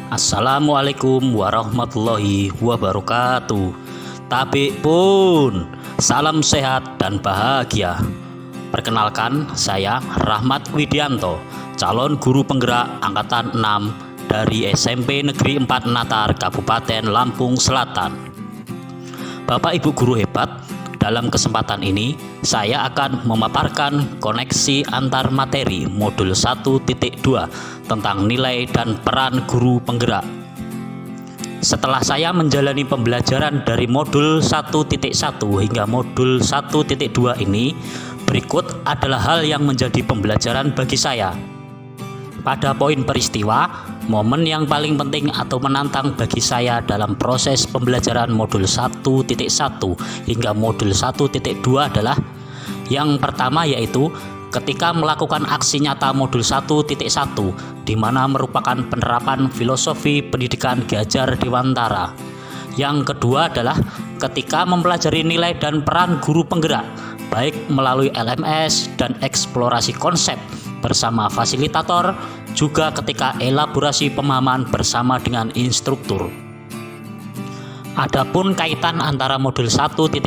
Assalamualaikum warahmatullahi wabarakatuh. Tabik pun, salam sehat dan bahagia. Perkenalkan, saya Rahmat Widianto, calon guru penggerak angkatan 6 dari SMP Negeri 4 Natar, Kabupaten Lampung Selatan. Bapak Ibu guru hebat, dalam kesempatan ini saya akan memaparkan koneksi antar materi modul 1.2 tentang nilai dan peran guru penggerak. Setelah saya menjalani pembelajaran dari modul 1.1 hingga modul 1.2 ini, berikut adalah hal yang menjadi pembelajaran bagi saya. Pada poin peristiwa, momen yang paling penting atau menantang bagi saya dalam proses pembelajaran modul 1.1 hingga modul 1.2 adalah yang pertama, yaitu ketika melakukan aksi nyata modul 1.1, di mana merupakan penerapan filosofi pendidikan Ki Hajar Dewantara. Yang kedua adalah ketika mempelajari nilai dan peran guru penggerak, baik melalui LMS dan eksplorasi konsep bersama fasilitator, juga ketika elaborasi pemahaman bersama dengan instruktur. Adapun kaitan antara modul 1.1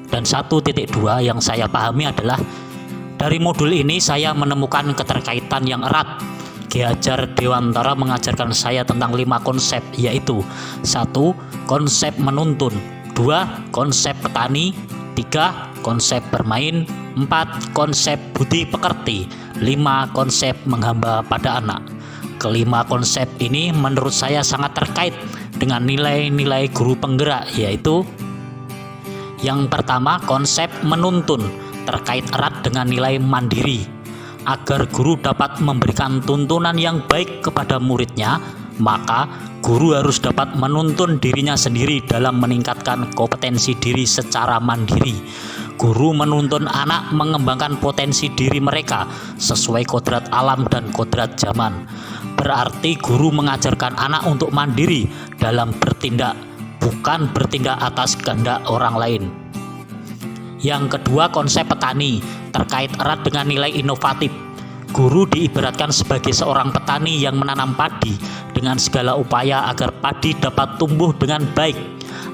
dan 1.2 yang saya pahami adalah dari modul ini saya menemukan keterkaitan yang erat. Ki Hajar Dewantara mengajarkan saya tentang 5 konsep, yaitu 1. Konsep menuntun, 2. Konsep petani, 3. Konsep bermain, 4. Konsep budi pekerti, 5. Konsep menghamba pada anak. Kelima konsep ini menurut saya sangat terkait dengan nilai-nilai guru penggerak, yaitu yang pertama, konsep menuntun terkait erat dengan nilai mandiri. Agar guru dapat memberikan tuntunan yang baik kepada muridnya, maka guru harus dapat menuntun dirinya sendiri dalam meningkatkan kompetensi diri secara mandiri. Guru menuntun anak mengembangkan potensi diri mereka sesuai kodrat alam dan kodrat zaman. Berarti guru mengajarkan anak untuk mandiri dalam bertindak, bukan bertindak atas kehendak orang lain. Yang kedua, konsep petani terkait erat dengan nilai inovatif. Guru diibaratkan sebagai seorang petani yang menanam padi dengan segala upaya agar padi dapat tumbuh dengan baik.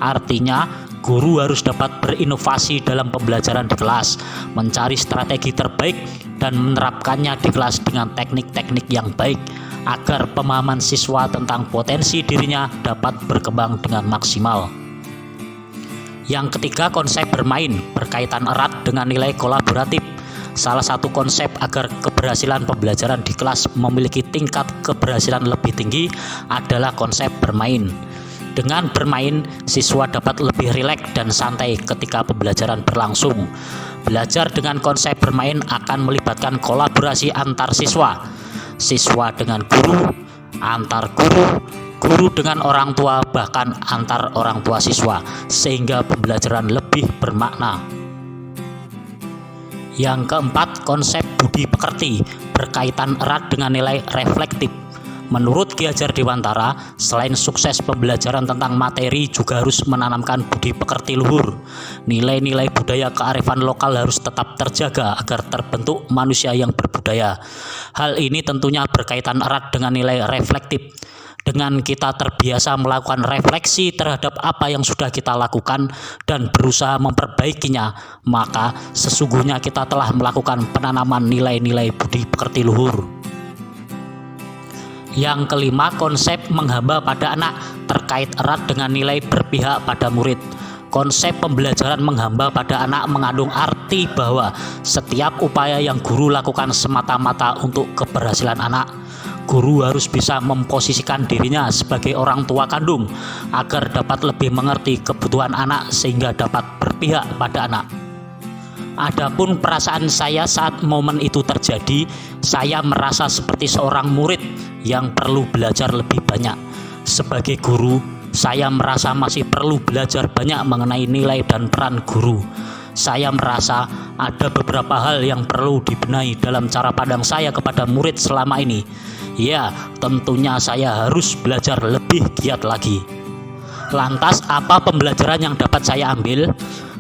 Artinya, guru harus dapat berinovasi dalam pembelajaran di kelas, mencari strategi terbaik dan menerapkannya di kelas dengan teknik-teknik yang baik agar pemahaman siswa tentang potensi dirinya dapat berkembang dengan maksimal. Yang ketiga, konsep bermain berkaitan erat dengan nilai kolaboratif. Salah satu konsep agar keberhasilan pembelajaran di kelas memiliki tingkat keberhasilan lebih tinggi adalah konsep bermain. Dengan bermain, siswa dapat lebih rileks dan santai ketika pembelajaran berlangsung. Belajar dengan konsep bermain akan melibatkan kolaborasi antar siswa, siswa dengan guru, antar guru, guru dengan orang tua, bahkan antar orang tua siswa, sehingga pembelajaran lebih bermakna. Yang keempat, konsep budi pekerti berkaitan erat dengan nilai reflektif. Menurut Ki Hajar Dewantara, selain sukses pembelajaran tentang materi juga harus menanamkan budi pekerti luhur. Nilai-nilai budaya kearifan lokal harus tetap terjaga agar terbentuk manusia yang berbudaya. Hal ini tentunya berkaitan erat dengan nilai reflektif. Dengan kita terbiasa melakukan refleksi terhadap apa yang sudah kita lakukan dan berusaha memperbaikinya, maka sesungguhnya kita telah melakukan penanaman nilai-nilai budi pekerti luhur. Yang kelima, konsep menghamba pada anak terkait erat dengan nilai berpihak pada murid. Konsep pembelajaran menghamba pada anak mengandung arti bahwa setiap upaya yang guru lakukan semata-mata untuk keberhasilan anak. Guru harus bisa memposisikan dirinya sebagai orang tua kandung agar dapat lebih mengerti kebutuhan anak sehingga dapat berpihak pada anak. Adapun perasaan saya saat momen itu terjadi, saya merasa seperti seorang murid yang perlu belajar lebih banyak. Sebagai guru, saya merasa masih perlu belajar banyak mengenai nilai dan peran guru. Saya merasa ada beberapa hal yang perlu dibenahi dalam cara pandang saya kepada murid selama ini. Ya, tentunya saya harus belajar lebih giat lagi. Lantas, apa pembelajaran yang dapat saya ambil?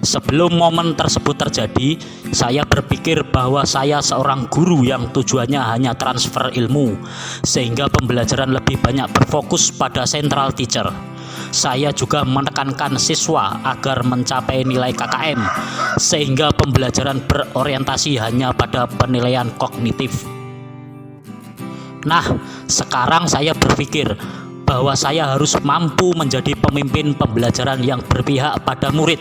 Sebelum momen tersebut terjadi, saya berpikir bahwa saya seorang guru yang tujuannya hanya transfer ilmu, sehingga pembelajaran lebih banyak berfokus pada central teacher. Saya juga menekankan siswa agar mencapai nilai KKM, sehingga pembelajaran berorientasi hanya pada penilaian kognitif. Nah, sekarang saya berpikir bahwa saya harus mampu menjadi pemimpin pembelajaran yang berpihak pada murid,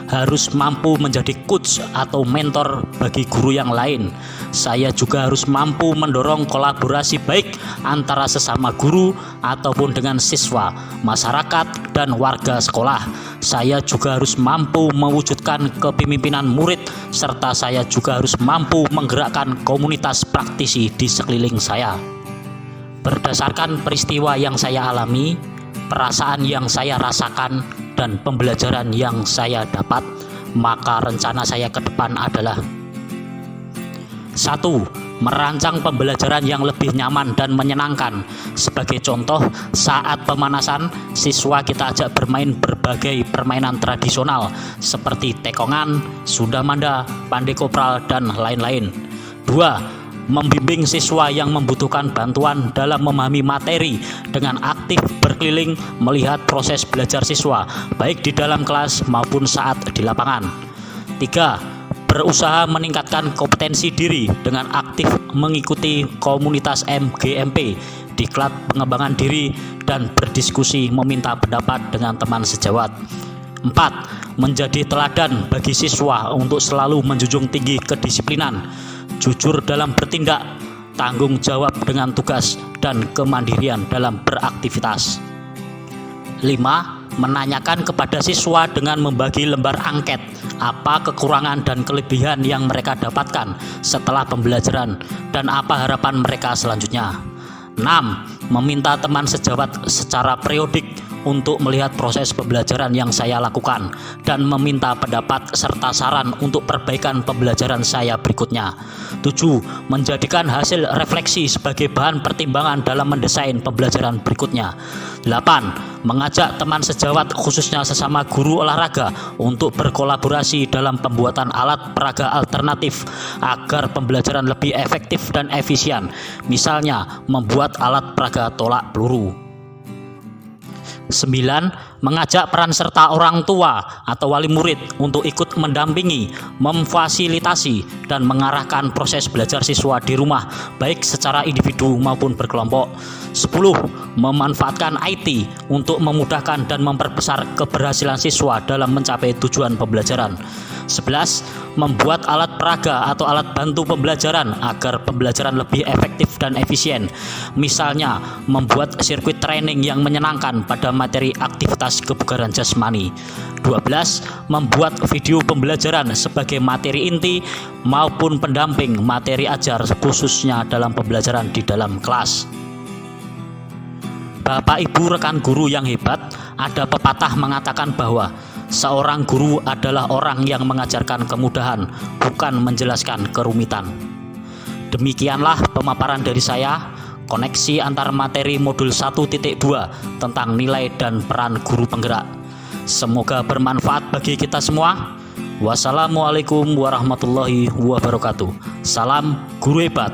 harus mampu menjadi coach atau mentor bagi guru yang lain. Saya juga harus mampu mendorong kolaborasi baik antara sesama guru ataupun dengan siswa, masyarakat, dan warga sekolah. Saya juga harus mampu mewujudkan kepemimpinan murid, serta saya juga harus mampu menggerakkan komunitas praktisi di sekeliling saya. Berdasarkan peristiwa yang saya alami, perasaan yang saya rasakan, dan pembelajaran yang saya dapat, maka rencana saya ke depan adalah 1. Merancang pembelajaran yang lebih nyaman dan menyenangkan. Sebagai contoh, saat pemanasan, siswa kita ajak bermain berbagai permainan tradisional seperti tekongan, sundamanda, pandai kopral, dan lain-lain. 2. Membimbing siswa yang membutuhkan bantuan dalam memahami materi dengan aktif berkeliling melihat proses belajar siswa, baik di dalam kelas maupun saat di lapangan. 3. Berusaha meningkatkan kompetensi diri dengan aktif mengikuti komunitas MGMP, diklat pengembangan diri, dan berdiskusi meminta pendapat dengan teman sejawat. 4. Menjadi teladan bagi siswa untuk selalu menjunjung tinggi kedisiplinan, jujur dalam bertindak, tanggung jawab dengan tugas, dan kemandirian dalam beraktivitas. 5. Menanyakan kepada siswa dengan membagi lembar angket apa kekurangan dan kelebihan yang mereka dapatkan setelah pembelajaran dan apa harapan mereka selanjutnya. 6. Meminta teman sejawat secara periodik untuk melihat proses pembelajaran yang saya lakukan dan meminta pendapat serta saran untuk perbaikan pembelajaran saya berikutnya. 7. Menjadikan hasil refleksi sebagai bahan pertimbangan dalam mendesain pembelajaran berikutnya. 8. Mengajak teman sejawat khususnya sesama guru olahraga untuk berkolaborasi dalam pembuatan alat peraga alternatif agar pembelajaran lebih efektif dan efisien. Misalnya, membuat alat peraga tolak peluru. 9. Mengajak peran serta orang tua atau wali murid untuk ikut mendampingi, memfasilitasi, dan mengarahkan proses belajar siswa di rumah, baik secara individu maupun berkelompok. 10. Memanfaatkan IT untuk memudahkan dan memperbesar keberhasilan siswa dalam mencapai tujuan pembelajaran. 11. Membuat alat peraga atau alat bantu pembelajaran agar pembelajaran lebih efektif dan efisien. Misalnya, membuat sirkuit training yang menyenangkan pada materi aktivitas kebugaran jasmani. 12. Membuat video pembelajaran sebagai materi inti maupun pendamping materi ajar khususnya dalam pembelajaran di dalam kelas. Bapak Ibu rekan guru yang hebat, ada pepatah mengatakan bahwa seorang guru adalah orang yang mengajarkan kemudahan, bukan menjelaskan kerumitan. Demikianlah pemaparan dari saya, koneksi antar materi modul 1.2 tentang nilai dan peran guru penggerak. Semoga bermanfaat bagi kita semua. Wassalamualaikum warahmatullahi wabarakatuh. Salam guru hebat.